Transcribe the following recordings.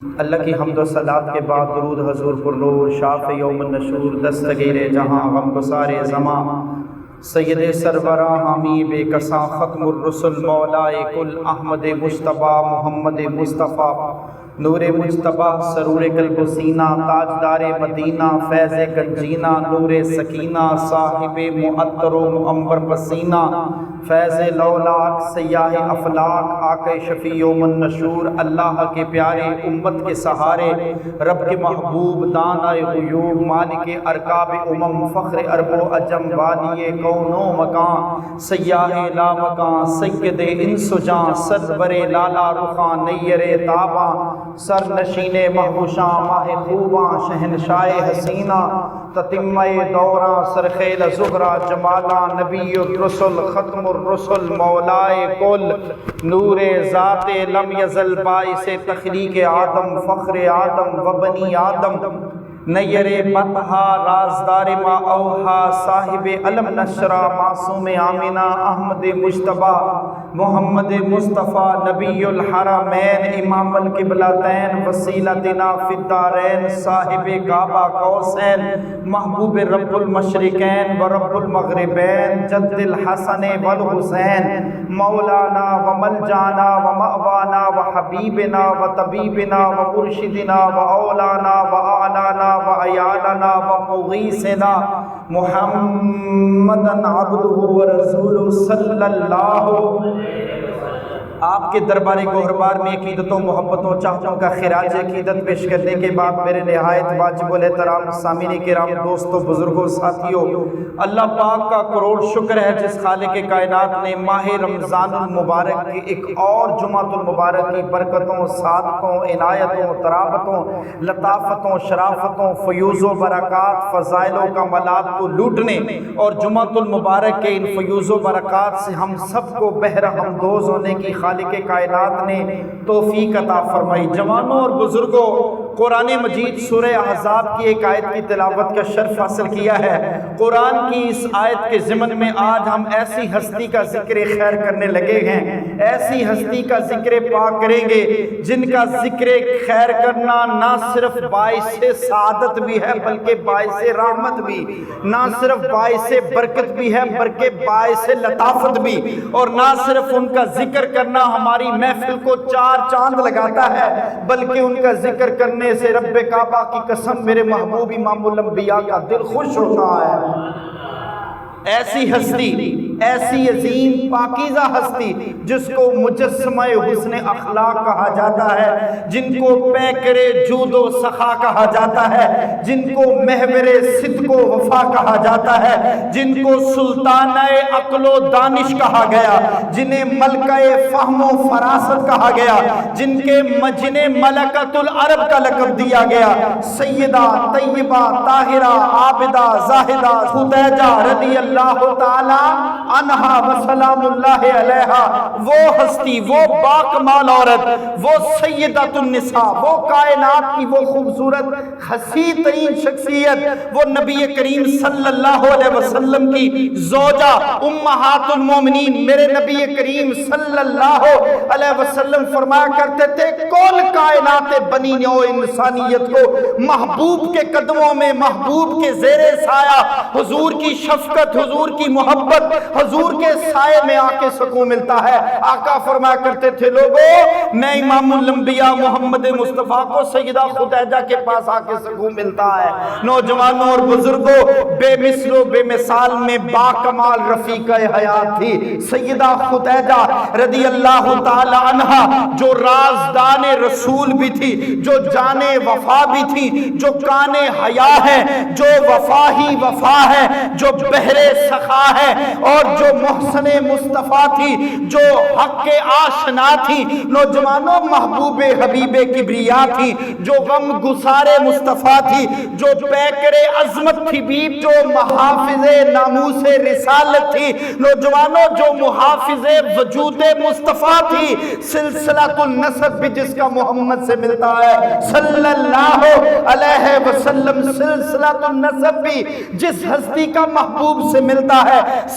اللہ کی حمد و صلات کے بعد درود حضور پر نور شاف یوم النشور دستگیر جہاں غم گسار زماں سید سربراہ حامی بے کساں ختم الرسل مولائے کل احمد مصطفیٰ محمد مصطفیٰ نور مجتبہ سرور قلب و سینہ تاجدار مدینہ فیض گنجینہ نور سکینہ صاحب معطر و معنبر پسینہ فیض لولاک سیاہ افلاک آقا شفیع یوم النشور اللہ کے پیارے امت کے سہارے رب کے محبوب دانہ غیوب مالک ارکاب امم فخر عرب و عجم والی کون و مکان سیاہ لا مکان سید انس و جان سرور لالا رخان نیر تاباں سر نشین محبوشاں ماہ خوباں شہنشاہ حسینہ تتمہ دوراں سرخیل زہرہ جمالاں نبی الرسل ختم الرسل مولائے کل نور ذات لم یزل باعث تخلیق آدم فخر آدم و بنی آدم نیر بطحا رازدار ما اوہا صاحب علم نشرہ معصوم آمینہ احمد مجتبہ محمد مصطفیٰ نبی الحرمین امام القبلتین وسیلتنا فی الدارین صاحب کعبہ قوسین محبوب رب المشرقین و رب المغربین جد الحسن والحسین مولانا و ملجانا و مأوانا و حبیبنا و طبیبنا و مرشدنا و اولانا و اعلانا و عیالنا و مغیثنا محمدن عبدہ و رسول صلی اللہ آپ کے دربار گوہربار میں عقیدتوں محبتوں چاہتوں کا خراج عقیدت پیش کرنے کے بعد میرے نہایت واجب الاحترام سامعین کرام دوستوں بزرگوں ساتھیوں اللہ پاک کا کروڑ شکر ہے جس خالق کائنات نے ماہ رمضان المبارک کی ایک اور جمعۃ المبارک کی برکتوں سعادتوں عنایتوں ترابتوں لطافتوں شرافتوں فیوز و برکات فضائل و کمالات کو لوٹنے اور جمعۃ المبارک کے ان فیوز و برکات سے ہم سب کو بہرہ ہمدوز ہونے کی خالق کائنات نے توفیق عطا فرمائی۔ جوانوں اور بزرگوں قرآن مجید سورہ احزاب کی ایک آیت کی تلاوت کا شرف حاصل کیا ہے۔ قرآن کی اس آیت کے ضمن میں آج ہم ایسی ہستی کا ذکر خیر کرنے لگے ہیں، ایسی ہستی کا ذکر پاک کریں گے جن کا ذکر خیر کرنا نہ صرف باعث سعادت بھی ہے بلکہ باعث رحمت بھی، نہ صرف باعث برکت بھی ہے بلکہ باعث لطافت بھی، اور نہ صرف ان کا ذکر کرنا ہماری محفل کو چار چاند لگاتا ہے بلکہ ان کا ذکر کرنے سے رب کعبہ کی قسم میرے محبوب امام الانبیاء کا دل خوش ہوتا ہے۔ ایسی ہستی، ایسی عظیم پاکیزہ ہستی جس کو مجسمہ حسن اخلاق کہا جاتا ہے، جن کو پیکر جود و سخا کہا جاتا ہے، جن کو محور صدق و وفا کہا جاتا ہے، جن کو سلطانہ عقل و دانش کہا گیا، جنہیں ملکہ فہم و فراست کہا گیا، جنہیں ملکۃ العرب کا لقب دیا گیا، سیدہ طیبہ طاہرہ عابدہ زاہدہ خدیجہ رضی اللہ تعالی عنہا و سلام اللہ علیہا، وہ ہستی، وہ باکمال عورت، وہ سیدۃ النساء، وہ کائنات کی وہ خوبصورت حسین ترین شخصیت، وہ نبی کریم صلی اللہ علیہ وسلم کی زوجہ امہات المومنین میرے نبی کریم صلی اللہ علیہ وسلم فرمایا کرتے تھے کل کائنات بنی نوع انسانیت کو محبوب کے قدموں میں، محبوب کے زیر سایہ حضور کی شفقت، حضور کی محبت، حضور کے سائے میں آ کے سکون ملتا ہے۔ آقا فرمایا کرتے تھے لوگوں میں امام الانبیاء محمد مصطفیٰ کو سیدہ خدیجہ کے پاس آ کے سکون ملتا ہے۔ نوجوانوں اور بزرگوں بے مثل و بے مثال میں باکمال رفیقہ حیات تھی سیدہ خدیجہ رضی اللہ تعالی عنہا، جو رازدان رسول بھی تھی، جو جان وفا بھی تھی، جو کان حیا ہے، جو وفا ہی وفا ہے، جو بحر سخا ہے، اور جو محسن مصطفیٰ تھی، جو حق کے آشنا تھی۔ نوجوانوں محبوب حبیب کبریا تھی، جو غم گسار مصطفیٰ تھی، جو پیکر عظمت تھی بھی، جو محافظ ناموس رسالت تھی۔ نوجوانوں جو محافظ وجود مصطفیٰ تھی، سلسلہ النسب بھی جس کا محمد سے ملتا ہے صلی اللہ علیہ وسلم، سلسلہ النسب بھی جس ہستی کا محبوب سے ملتا ہے،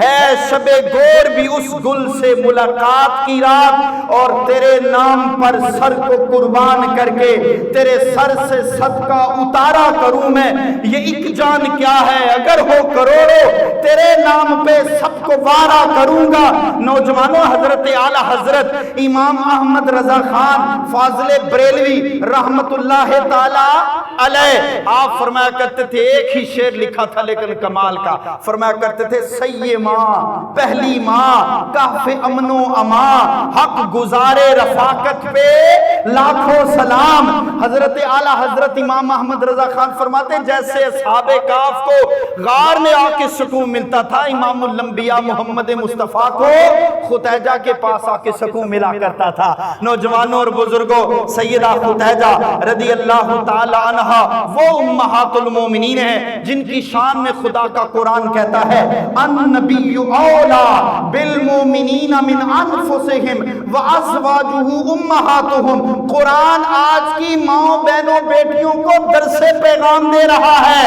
ہے شب گور بھی اس گل سے ملاقات کی رات، اور تیرے نام پر سر کو قربان کر کے تیرے سر سے صدقہ اتارا کروں میں، یہ ایک جان کیا ہے اگر ہو کروڑوں، تیرے نام پہ سب کو وارا کروں گا۔ نوجوانوں، حضرت اعلیٰ حضرت امام احمد رضا خان فاضل بریلوی رحمت اللہ تعالی علیہ، آپ فرمایا کرتے تھے، ایک ہی شعر لکھا تھا لیکن کمال کا، فرمایا کرتے تھے، سی ماں پہلی ماں کہف امن و امان، حق گزارے رفاقت پہ لاکھوں سلام۔ حضرت اعلیٰ حضرت امام احمد رضا خان فرماتے جیسے اصحاب کہف کو غار میں آ کے سکون ملتا تھا، امام الانبیاء محمد مصطفیٰ کو خطیجہ کے پاس آ کے سکون ملا کرتا تھا۔ نوجوانوں اور بزرگوں، سیدہ خطیجہ رضی اللہ تعالی عنہ وہ امہات المومنین ہیں جن کی شان میں خدا کا قرآن کہتا ہے، النبی اولا بالمومنین من انفسہم وازواجہ امہاتہم۔ قرآن آج کی ماں بہنوں بیٹیوں کو درس پیغام دے رہا ہے،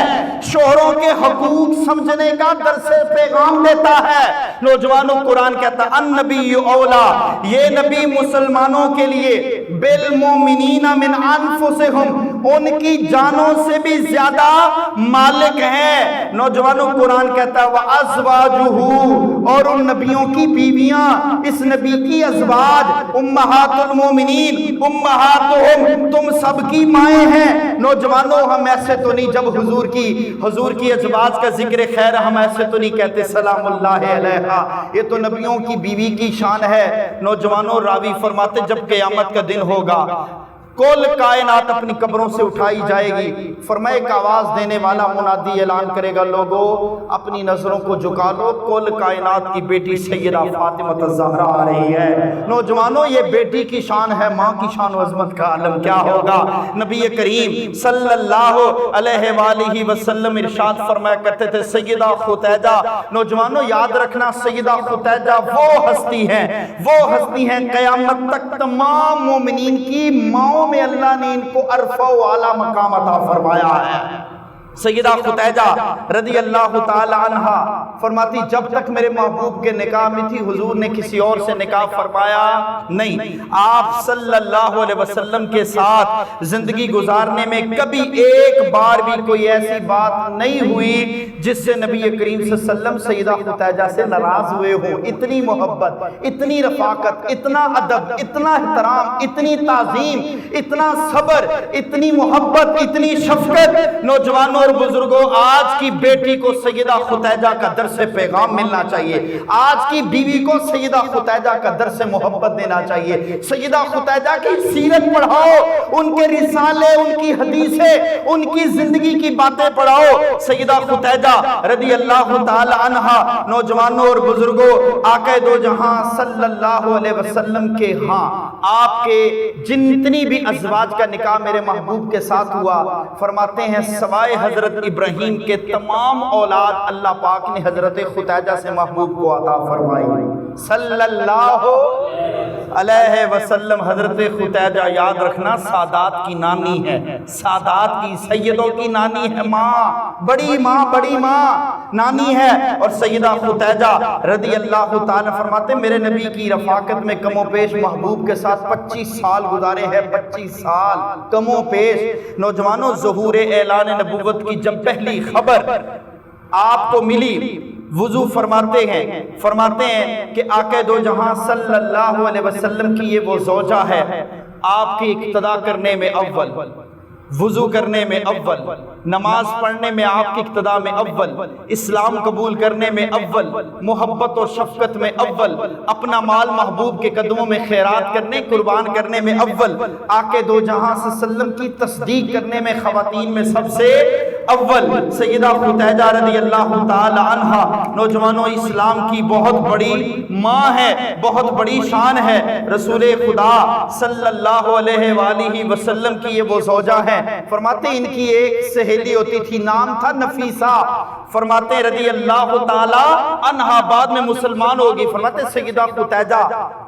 شوہروں کے حقوق سمجھنے کا درس پیغام دیتا ہے۔ نوجوانوں، قرآن کہتا ہے النبی اولا، یہ نبی مسلمانوں کے لیے بالمومنین من انفسہم، ان کی جانوں سے بھی زیادہ مالک ہیں۔ نوجوانوں، قرآن کہتا ہے وَأَزْوَاجُهُ، اور ان نبیوں کی بیویاں، اس نبی کی ازواج، امہات المومنین، امہاتہم، تم سب کی مائیں ہیں۔ نوجوانوں، ہم ایسے تو نہیں، جب حضور کی ازواج کا ذکر خیر ہم ایسے تو نہیں کہتے سلام اللہ علیہا، یہ تو نبیوں کی بیوی کی شان ہے۔ نوجوانوں، راوی فرماتے جب قیامت کا دن ہوگا، کل کائنات اپنی قبروں سے اٹھائی جائے گی، فرمائے ایک آواز دینے والا منادی اعلان کرے گا، لوگوں اپنی نظروں کو جھکا لو، کل کائنات کی بیٹی سیدہ فاطمہ الزہرا آ رہی ہے۔ نوجوانوں، یہ بیٹی کی شان ہے، ماں کی شان و عظمت کا عالم کیا ہوگا۔ نبی کریم صلی اللہ علیہ وآلہ وسلم ارشاد فرمایا کرتے تھے، سیدہ خطیجہ، نوجوانوں یاد رکھنا، سیدہ خطیجہ وہ ہستی ہیں قیامت تک تمام مومنین کی ماؤں میں اللہ نے ان کو عرفہ و اعلیٰ مقام عطا فرمایا ہے۔ سیدہ خطیجہ رضی اللہ تعالی عنہ فرماتی جب تک میرے محبوب کے نکاح میں تھی، حضور نے کسی اور سے نکاح فرمایا نہیں، آپ صلی اللہ علیہ وسلم کے ساتھ زندگی گزارنے میں کبھی ایک بار بھی کوئی ایسی بات نہیں ہوئی جس سے نبی کریم صلی اللہ علیہ وسلم سیدہ خطیجہ سے ناراض ہوئے ہوں۔ اتنی محبت، اتنی رفاقت، اتنا ادب، اتنا احترام، اتنی تعظیم، اتنا صبر، اتنی محبت، اتنی شفقت۔ نوجوانوں اور بزرگوں، آج کی بیٹی کو سیدہ خطیجہ کا درس پیغام ملنا چاہیے، آج کی بیوی کو سیدہ خطیجہ کا درس محبت دینا چاہیے۔ سیدہ خطیجہ کی سیرت پڑھاؤ، ان کے رسالے، ان کی حدیثیں، ان کی زندگی کی باتیں پڑھاؤ۔ سیدہ خطیجہ رضی اللہ تعالی عنہ، نوجوانوں اور بزرگوں، آقا دو جہاں صلی اللہ علیہ وسلم کے ہاں آپ کے جتنی بھی ازواج کا نکاح میرے محبوب کے ساتھ ہوا، فرماتے ہیں سوائے حضرت ابراہیم کے تمام اولاد اللہ پاک نے حضرت خطیجہ سے محبوب کو عطا فرمائی صلی اللہ علیہ وسلم۔ حضرت خطیجہ یاد رکھنا سادات کی نانی ہے، سادات کی، سیدوں کی نانی ہے، بڑی ماں نانی ہے۔ اور سیدہ خطیجہ رضی اللہ تعالیٰ فرماتے میرے نبی کی رفاقت میں کم و بیش محبوب کے ساتھ 25 سال گزارے ہیں، 25 سال کم و بیش۔ نوجوانوں، ظہور اعلان نبوت کی جب پہلی خبر آپ کو ملی، وضو فرماتے ہیں کہ آقا دو جہاں صلی اللہ علیہ وسلم کی یہ وہ زوجہ ہے، آپ کی اقتدا کرنے میں اول، وضو کرنے میں اول، نماز پڑھنے میں آپ کی اقتدا میں اول، اسلام قبول کرنے میں اول، محبت و شفقت میں اول، اپنا مال محبوب کے قدموں میں خیرات کرنے، قربان کرنے میں اول، آقا دو جہاں صلی اللہ علیہ وسلم کی تصدیق کرنے میں خواتین میں سب سے اول سیدہ خطیجہ رضی اللہ تعالی عنہ۔ نوجوانوں، اسلام کی بہت بڑی ماں ہے، بہت بڑی شان ہے، رسول خدا صلی اللہ علیہ وآلہ وسلم کی یہ وہ زوجہ ہے۔ فرماتے ان کی ایک سہیلی ہوتی تھی، نام تھا نفیسہ، فرماتے رضی اللہ تعالی عنہ، بعد میں مسلمان ہوگی۔ فرماتے سیدہ خطیجہ،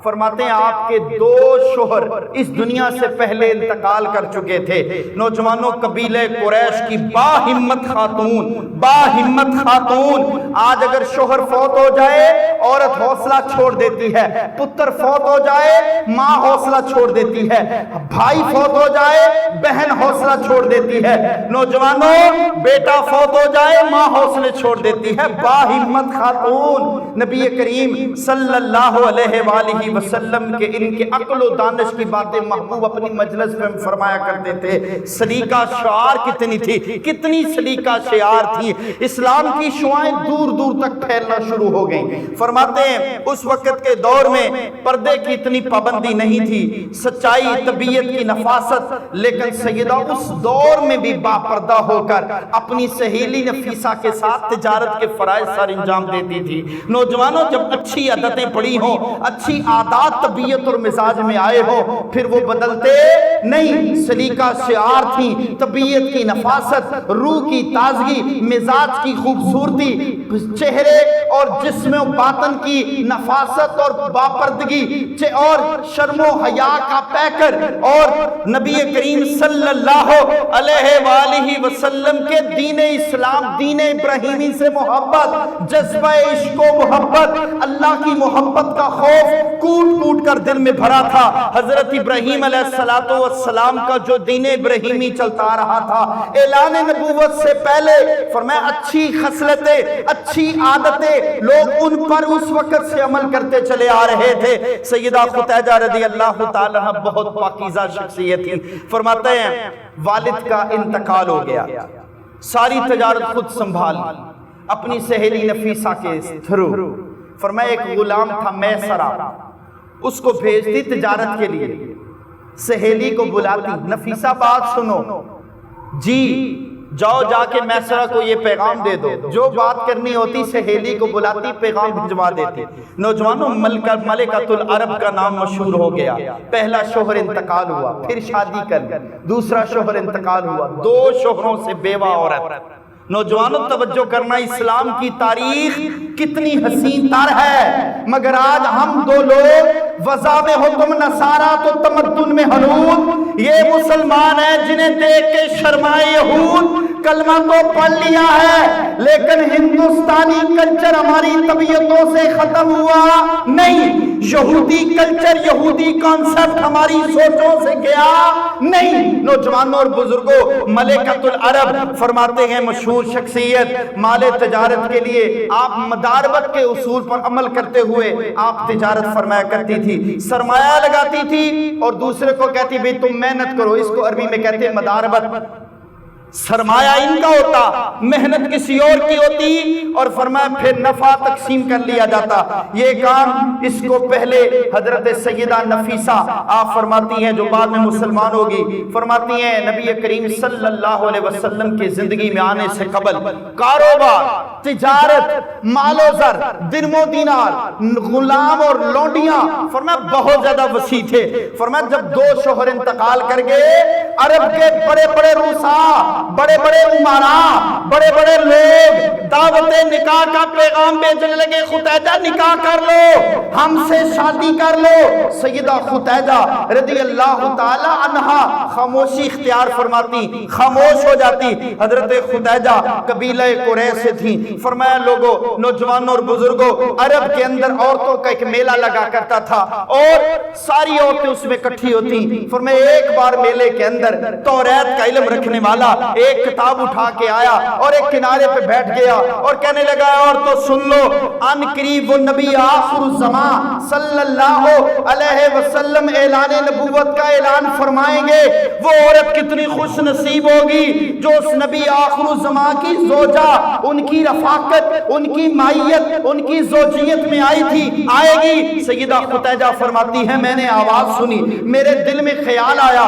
فرماتے ہیں آپ کے 2 شوہر اس دنیا سے پہلے انتقال کر چکے تھے۔ نوجوانوں، قبیلہ قریش کی باہی ہمت خاتون، با ہمت خاتون۔ آج اگر شوہر فوت ہو جائے عورت حوصلہ چھوڑ دیتی ہے، پتر فوت ہو جائے ماں حوصلہ چھوڑ دیتی ہے، بھائی فوت ہو جائے بہن حوصلہ چھوڑ دیتی ہے، نوجوانوں بیٹا فوت ہو جائے ماں حوصلے چھوڑ دیتی ہے۔ با ہمت خاتون۔ نبی کریم صلی اللہ علیہ وآلہ وسلم کے ان کے عقل و دانش کی باتیں محبوب اپنی مجلس میں فرمایا کرتے تھے۔ سلیقہ شعار کتنی تھی، کتنی سلیقہ شعار تھی، اسلام کی شعائیں دور دور تک پھیلنا شروع ہو گئیں۔ فرماتے ہیں اس وقت کے دور میں پردے کی اتنی پابندی نہیں تھی، سچائی، طبیعت کی نفاست، لیکن سیدہ اس دور میں بھی با پردہ ہو کر اپنی سہیلی نفیسہ کے ساتھ تجارت کے فرائض سر انجام دیتی تھی۔ نوجوانوں جب اچھی عادتیں پڑی ہوں، اچھی عادات طبیعت اور مزاج میں آئے ہوں، پھر وہ بدلتے نہیں۔ سلیقہ شعار تھی، طبیعت کی نفاست، روح کی تازگی، مزاج کی خوبصورتی، چہرے اور جسم و باطن کی نفاست اور باپردگی اور شرم و حیا کا پیکر، اور نبی کریم صلی اللہ علیہ وآلہ وسلم کے دین اسلام، دین ابراہیمی سے محبت، جذبہ عشق و محبت، اللہ کی محبت کا خوف کوٹ کوٹ کر دل میں بھرا تھا۔ حضرت ابراہیم علیہ السلام کا جو دین ابراہیمی چلتا رہا تھا، اعلان نبوت سے پہلے فرمایا اچھی خصلتیں، اچھی عادتیں لوگ ان پر اس وقت سے عمل کرتے چلے آ رہے تھے۔ سیدہ خدیجہ رضی اللہ تعالیٰ عنہ بہت پاکیزہ شخصیت تھی۔ فرماتے ہیں والد کا انتقال ہو گیا، ساری تجارت خود سنبھال اپنی سہیلی نفیسہ کے تھرو۔ فرمایا ایک غلام تھا میسرہ، اس کو بھیجتی تجارت کے لیے، سہیلی کو بلاتی، نفیسہ بات سنو، جی جاؤ جا کے میسرہ کو یہ پیغام دے دو، جو بات کرنی ہوتی سہیلی کو بلاتی، پیغام بھجوا دیتے۔ نوجوانوں ملکۃ العرب کا نام مشہور ہو گیا۔ پہلا شوہر انتقال ہوا، پھر شادی کر لی، دوسرا شوہر انتقال ہوا، 2 شوہروں سے بیوہ عورت۔ نوجوانوں توجہ کرنا، اسلام کی تاریخ کتنی حسین تر ہے، مگر آج ہم 2 لوگ وضع میں ہو تم نصارہ تو تمدن میں حنود، یہ مسلمان ہیں جنہیں دیکھ کے شرمائے یہود، کلمہ تو پڑھ لیا ہے لیکن ہندوستانی کلچر ہماری طبیعتوں سے ختم ہوا نہیں، یہودی کلچر، یہودی کانسیپٹ ہماری سوچوں سے گیا نہیں۔ نوجوانوں اور بزرگوں، ملکۃ العرب فرماتے ہیں مشہور شخصیت، مال تجارت کے لیے آپ مداربت کے اصول پر عمل کرتے ہوئے آپ تجارت فرمایا کرتی تھی، سرمایہ لگاتی تھی اور دوسرے کو کہتی بھی تم محنت کرو، اس کو عربی میں کہتے ہیں مداربت۔ سرمایہ ان کا ہوتا، محنت کسی اور کی ہوتی، اور فرمایا پھر نفع تقسیم کر لیا جاتا۔ یہ کام اس کو پہلے حضرت سیدہ نفیسہ آپ فرماتی ہیں جو بعد میں مسلمان ہوگی، فرماتی ہیں نبی کریم صلی اللہ علیہ وسلم کی زندگی میں آنے سے قبل کاروبار، تجارت، مال و زر، درم و دینار، غلام اور لونڈیاں فرمایا بہت زیادہ وسیع تھے۔ فرمایا جب 2 شوہر انتقال کر گئے، عرب کے بڑے بڑے روسا، بڑے بڑے عمراء، بڑے بڑے لوگ دعوت نکاح کا پیغام بھیجنے لگے، خدیجہ نکاح کر لو، ہم سے شادی کر لو۔ سیدہ خدیجہ رضی اللہ تعالی عنہا خاموشی اختیار فرماتی، خاموش ہو جاتی۔ حضرت خدیجہ قبیلہ قریش سے تھیں۔ فرمایا لوگوں، نوجوانوں اور بزرگوں، عرب کے اندر عورتوں کا ایک میلہ لگا کرتا تھا اور ساری عورتیں اس میں اکٹھی ہوتی۔ فرمایا ایک بار میلے کے اندر توریت کا علم رکھنے والا ایک کتاب اٹھا کے آیا اور ایک کنارے پہ بیٹھ گیا اور کہنے لگا اور تو سن لو، ان قریب وہ نبی آخر الزمان صلی اللہ علیہ وسلم اعلان نبوت کا اعلان فرمائیں گے، وہ عورت کتنی خوش نصیب ہوگی جو اس نبی آخر الزمان کی زوجہ، ان کی رفاقت، ان کی مائیت، ان کی زوجیت میں آئی تھی، آئے گی۔ سیدہ خدیجہ فرماتی ہے میں نے آواز سنی، میرے دل میں خیال آیا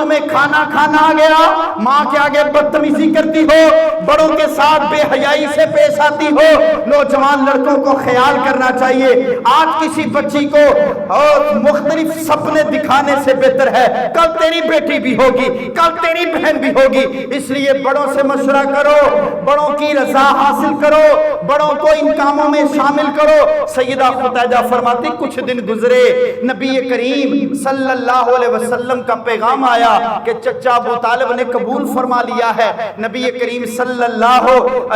تمہیں کھانا کھانا آ گیا، ماں کے آگے بدتمیزی کرتی ہو، بڑوں کے ساتھ بے حیائی سے پیش آتی ہو۔ نوجوان لڑکوں کو خیال کرنا چاہیے، آج کسی بچی کو مختلف سپنے دکھانے سے بہتر ہے کل تیری بیٹی بھی ہوگی، کل تیری بہن بھی ہوگی، اس لیے بڑوں سے مشورہ کرو، بڑوں کی رضا حاصل کرو، بڑوں کو ان کاموں میں شامل کرو۔ سیدہ خدیجہ فرماتی کچھ دن گزرے، نبی کریم صلی اللہ علیہ وسلم کا پیغام آیا کہ چچا ابو طالب نے قبول فرما لیا ہے۔ نبی کریم صلی اللہ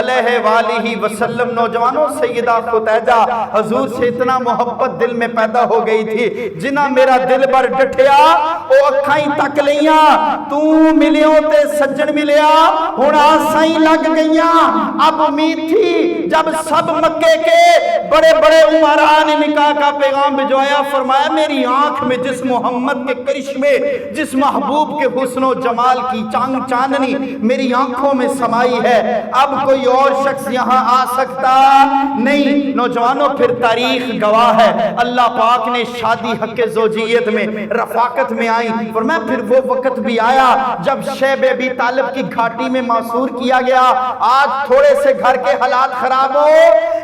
علیہ وآلہ وسلم نوجوانوں سیدہ خدیجہ حضور سے اتنا محبت دل میں پیدا ہو گئی تھی، جنہ میرا دل بر ڈٹھیا او اکھائیں تک لیاں، تو ملیوں تے سجن ملیا ہن آسائیں لگ گئیاں۔ اب امید تھی جب سب مکے کے بڑے بڑے عمراء نے نکاح کا پیغام بھجوایا، فرمایا میری آنکھ میں جس محمد کے کرشمے، جس محبوب کے حسن و جمال کی چاندنی میری آنکھوں میں سمائی ہے، اب کوئی اور شخص یہاں آ سکتا نہیں۔ نوجوانوں پھر تاریخ گواہ ہے، اللہ پاک نے شادی حق زوجیت میں رفاقت میں آئی، فرمایا پھر وہ وقت بھی آیا جب شیب ابی طالب کی گھاٹی میں معصور کیا گیا۔ آج تھوڑے سے گھر کے حالات خراب ہو،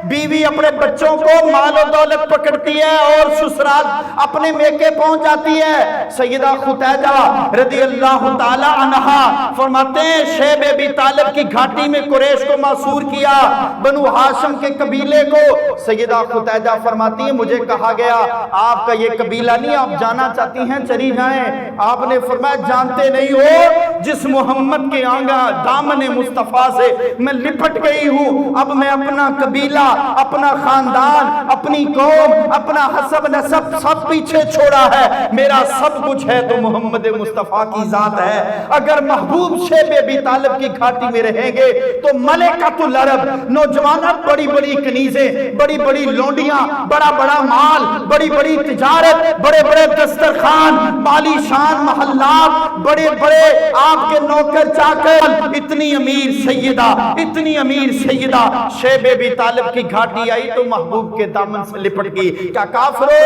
بیوی اپنے بچوں کو مال و دولت پکڑتی ہے اور سسرال اپنے میکے پہنچ جاتی ہے۔ سیدہ خدیجہ رضی اللہ تعالی عنہا فرماتے ہیں شیب ابی طالب کی گھاٹی میں قریش کو معصور کیا، بنو ہاشم کے قبیلے کو۔ سیدہ خدیجہ فرماتی ہیں مجھے کہا گیا آپ کا یہ قبیلہ نہیں، آپ جانا چاہتی ہیں چلی جائیں۔ آپ نے فرمایا جانتے نہیں ہو جس محمد کے آنگا دامن مصطفیٰ سے میں لپٹ گئی ہوں، اب میں اپنا قبیلہ، اپنا خاندان، اپنی قوم، اپنا حسب نسب سب پیچھے چھوڑا ہے، میرا سب کچھ ہے تو محمد مصطفیٰ کی ذات ہے۔ اگر محبوب شیب ابی طالب کی گھاٹی میں رہیں گے تو ملکۃ العرب نوجوانہ بڑی بڑی کنیزیں، بڑی بڑی لونڈیاں، بڑا بڑا مال، بڑی بڑی تجارت، بڑے بڑے دسترخوان، بالی شان محلات، بڑے بڑے آپ کے نوکر چاکر، اتنی امیر سیدہ، اتنی امیر سیدہ شیب ابی طالب کی گھاٹی آئی تو محبوب کے دامن سے لپٹ گئی۔ کیا کافرو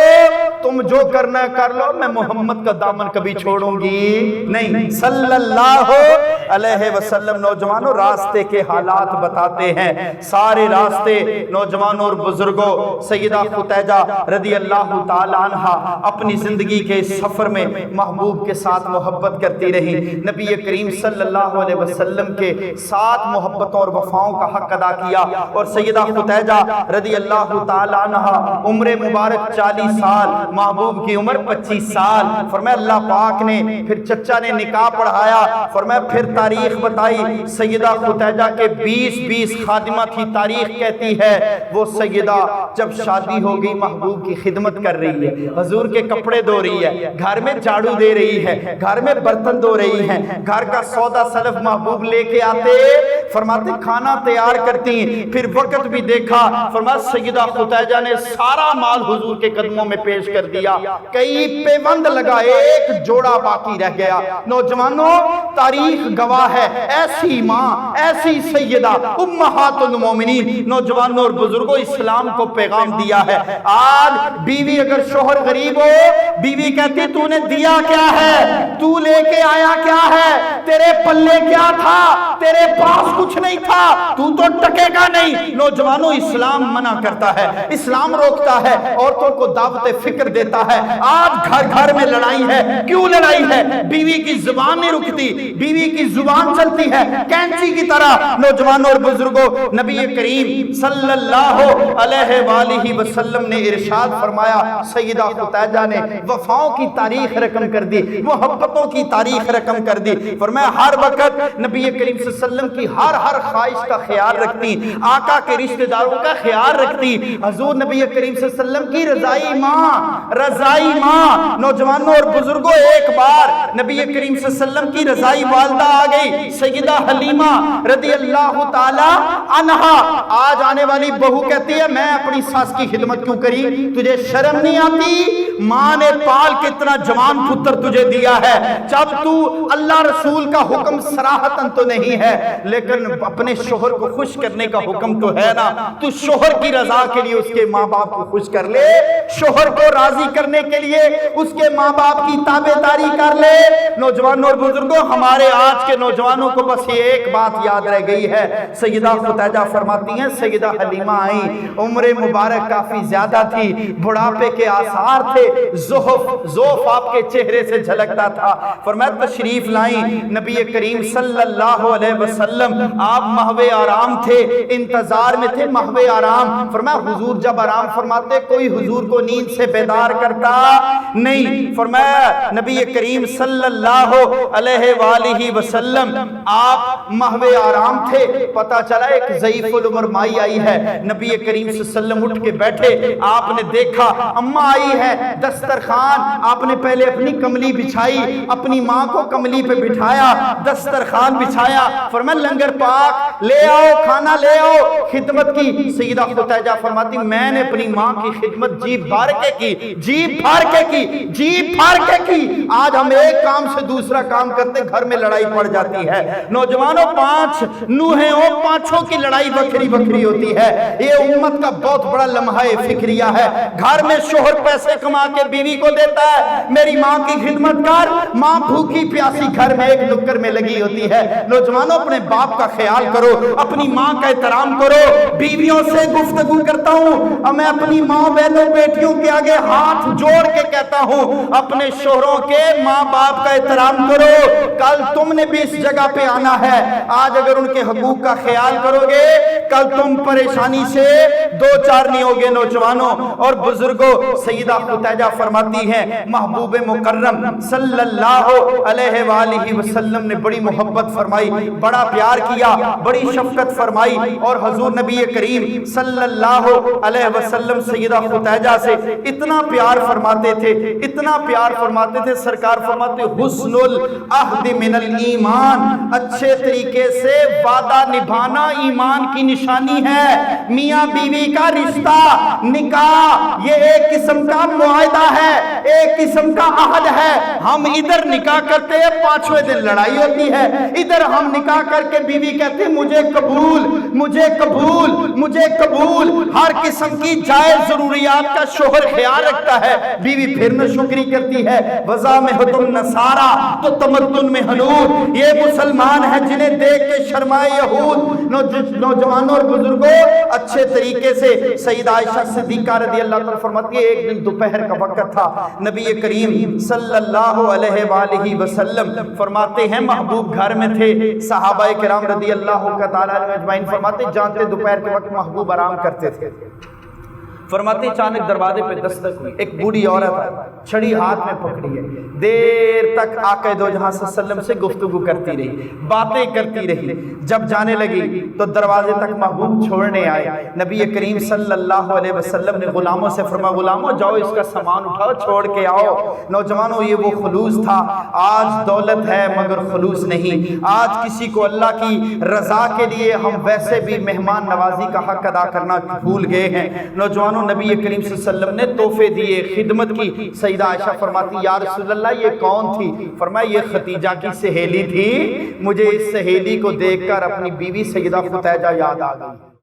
تم جو کرنا کر لو، میں محمد کا دامن کبھی چھوڑوں گی نہیں صلی اللہ علیہ وسلم۔ نوجوانوں راستے کے حالات بتاتے ہیں، سارے راستے نوجوانوں اور بزرگوں سیدہ خدیجہ رضی اللہ تعالی عنہ اپنی زندگی کے سفر میں محبوب کے ساتھ محبت کرتی رہی، نبی کریم صلی اللہ علیہ وسلم کے ساتھ محبتوں اور وفاؤں کا حق ادا کیا۔ اور سیدہ خدیجہ رضی اللہ تعالی عنہ عمر مبارک 40 سال، محبوب کی عمر 25 سال۔ فرمایا اللہ پاک نے پھر چچا نے نکاح پڑھایا، فرمایا پھر تاریخ بتائی سیدہ خدیجہ کے 20 خادمہ تھی۔ تاریخ کہتی ہے وہ سیدہ جب شادی ہو گئی محبوب کی خدمت کر رہی ہے، حضور کے کپڑے دھو رہی ہے، گھر میں جھاڑو دے رہی ہے، گھر میں برتن دھو رہی ہے، گھر کا سودا سلف محبوب لے کے آتے، فرماتے کھانا تیار کرتی۔ پھر وقت بھی دیکھا، فرمایا سیدہ خدیجہ نے سارا مال حضور کے قدموں میں پیش کر دیا، کئی پیوند لگا، ایک جوڑا باقی رہ گیا۔ نوجوانوں تاریخ گواہ ہے، ایسی ماں، ایسی سیدہ امہات المومنین، نوجوانوں اور بزرگوں اسلام کو پیغام دیا ہے۔ آج بیوی اگر شوہر غریب ہو، بیوی کہتی تو نے دیا کیا ہے، تو لے کے آیا کیا ہے، تیرے پلے کیا تھا، تیرے پاس کچھ نہیں تھا، تو ٹکے گا نہیں۔ نوجوانوں اسلام منع کرتا ہے، اسلام روکتا ہے، عورتوں کو دعوت فکر دیتا ہے۔ آج گھر گھر میں لڑائی ہے، کیوں لڑائی ہے؟ بیوی کی زبان نہیں رکتی، بیوی کی زبان چلتی ہے کینچی کی طرح۔ نوجوانوں اور بزرگوں نبی کریم صلی اللہ علیہ وآلہ وسلم نے ارشاد فرمایا، سیدہ خدیجہ نے وفاؤں کی تاریخ رقم کر دی، محبتوں کی تاریخ رقم کر دی۔ فرمایا ہر وقت نبی کریم صلی اللہ علیہ وسلم کی ہر خواہش کا خیال رکھتی، آقا کے رشتہ داروں کا خیال رکھتی، حضور نبی کریم صلی اللہ علیہ وسلم کی رضائی ماں، رضائی ماں۔ نوجوانوں اور بزرگوں ایک بار نبی کریم صلی اللہ علیہ وسلم کی رضائی والدہ آ گئی، سیدہ حلیمہ رضی اللہ تعالی عنہا۔ آج آنے والی بہو کہتی ہے میں اپنی ساس کی خدمت کیوں کری؟ تجھے شرم نہیں آتی؟ ماں نے پال کے اتنا جوان پتر تجھے دیا ہے، جب تو اللہ رسول کا حکم صراحتاً تو نہیں ہے لیکن اپنے شوہر کو خوش کرنے کا حکم تو ہے نا، تو شوہر کی رضا کے لیے اس کے ماں باپ کو خوش کر لے، شوہر کو راضی کرنے کے لیے اس کے ماں باپ کی تابعداری کر لے۔ نوجوانوں اور بزرگوں، ہمارے آج کے نوجوانوں کو بس یہ ایک بات یاد رہ گئی ہے۔ سیدہ فتیجہ فرماتی ہیں سیدہ حلیمہ آئیں، عمر مبارک کافی زیادہ تھی، بڑھاپے کے آثار تھے، ذوف آپ کے چہرے سے جھلکتا تھا۔ فرمایا تشریف لائیں، نبی کریم صلی اللہ علیہ وسلم آپ محو آرام تھے، انتظار میں تھے محو آرام۔ فرمایا حضور جب آرام فرماتے کوئی حضور کو نیند سے بیدار کرتا نہیں۔ فرمایا نبی کریم صلی اللہ علیہ وآلہ وسلم آپ محو آرام تھے، پتہ چلا ایک ضعیف العمر مائی آئی ہے، نبی کریم صلی اللہ علیہ وسلم اٹھ کے بیٹھے، آپ نے دیکھا اماں آئی ہے، دسترخوان آپ نے پہلے اپنی کملی بچھائی، اپنی ماں کو کملی پہ بٹھایا، دسترخوان بچھایا، فرمایا لنگر پاک لے آؤ، کھانا لے آؤ، خدمت کی۔ سیدہ فتیجہ فرماتی میں نے اپنی ماں کی خدمت جی بھر کے کی، جی بھر کے کی، جی بھر کے کی۔ آج ہم ایک کام سے دوسرا کام کرتے گھر میں لڑائی پڑ جاتی ہے۔ نوجوانوں 5 نوہیں ہو، 5 کی لڑائی بکھری بکھری ہوتی ہے۔ یہ امت کا بہت بڑا لمحہ فکریہ ہے۔ گھر میں شوہر پیسے کما کے بیوی کو دیتا ہے، میری ماں کی خدمت کر، ماں بھوکی پیاسی گھر میں ایک نکر میں لگی ہوتی ہے۔ نوجوانوں اپنے باپ کا خیال کرو، اپنی ماں کا احترام کرو۔ بیویوں سے گفتگو کرتا ہوں اور میں اپنی ماں بہنوں بیٹیوں کے آگے ہاتھ جوڑ کے کہتا ہوں اپنے شوہروں کے ماں باپ کا احترام کرو، کل تم نے بھی اس جگہ پہ آنا ہے۔ آج اگر ان کے حقوق کا خیال کرو گے کل تم پریشانی سے دو چار نہیں ہوگے۔ نوجوانوں اور بزرگوں، سیدہ فتیجہ فرماتی ہیں محبوب مکرم صلی اللہ علیہ وآلہ وسلم نے بڑی محبت فرمائی، بڑا پیار کیا، بڑی شفقت فرمائی، اور حضور نبی کریم صلی اللہ علیہ وسلم سیدہ فتیجہ سے اتنا پیار فرماتے تھے، اتنا پیار فرماتے تھے، سرکار فرماتے حسن العہد من الایمان، اچھے طریقے سے وعدہ نبھانا ایمان کی نشانی ہے۔ میاں بیوی کا رشتہ نکاح یہ ایک قسم کا معاہدہ ہے، ایک قسم کا عہد ہے۔ ہم ادھر نکاح کرتے ہیں 5ویں دن لڑائی ہوتی ہے، ادھر ہم نکاح کر کے بیوی کہتے ہیں مجھے قبول، مجھے قبول، مجھے قبول۔ ہر قسم کی جائز ضروریات کا شوہر خیال رکھتا ہے، بیوی پھر نہ شکری کرتی ہے۔ وَذَا مِحْتُمْ نَصَارَى تو تمدن میں حنود، یہ مسلمان ہیں جنہیں دیکھ کے شرمائے یہود۔ نوجوانوں اور بزرگوں، اچھے طریقے سے سیدہ عائشہ صدیقہ رضی اللہ عنہا فرماتی ہے ایک دن دوپہر کا وقت تھا، نبی کریم صلی اللہ علیہ وآلہ وسلم فرماتے ہیں محبوب گھر میں تھے، صحابہ کرام رضی اللہ تعالیٰ عنہم اجمعین فرماتے جانتے دوپہر کے وقت محبوب آرام کرتے تھے۔ فرماتے اچانک دروازے پہ دستک ہوئی، ایک بوڑھی عورت چھڑی ہاتھ میں پکڑی ہے، دیر تک آقا دو جہاں صلی اللہ علیہ وسلم سے گفتگو کرتی رہی، باتیں کرتی رہی۔ جب جانے لگی تو دروازے تک محبوب چھوڑنے آئے، نبی کریم صلی اللہ علیہ وسلم نے غلاموں سے فرمایا غلاموں جاؤ اس کا سامان اٹھاؤ چھوڑ کے آؤ۔ نوجوانوں یہ وہ خلوص تھا، آج دولت ہے مگر خلوص نہیں۔ آج کسی کو اللہ کی رضا کے لیے ہم ویسے بھی مہمان نوازی کا حق ادا کرنا بھول گئے ہیں۔ نوجوانوں نبی کریم صلی اللہ علیہ وسلم نے تحفے دیے، خدمت کی۔ سیدہ عائشہ فرماتی یا رسول اللہ یہ کون تھی؟ فرمایا یہ ختیجہ کی سہیلی تھی، مجھے اس سہیلی کو دیکھ کر اپنی بیوی سیدہ فتیجہ یاد آ گئی۔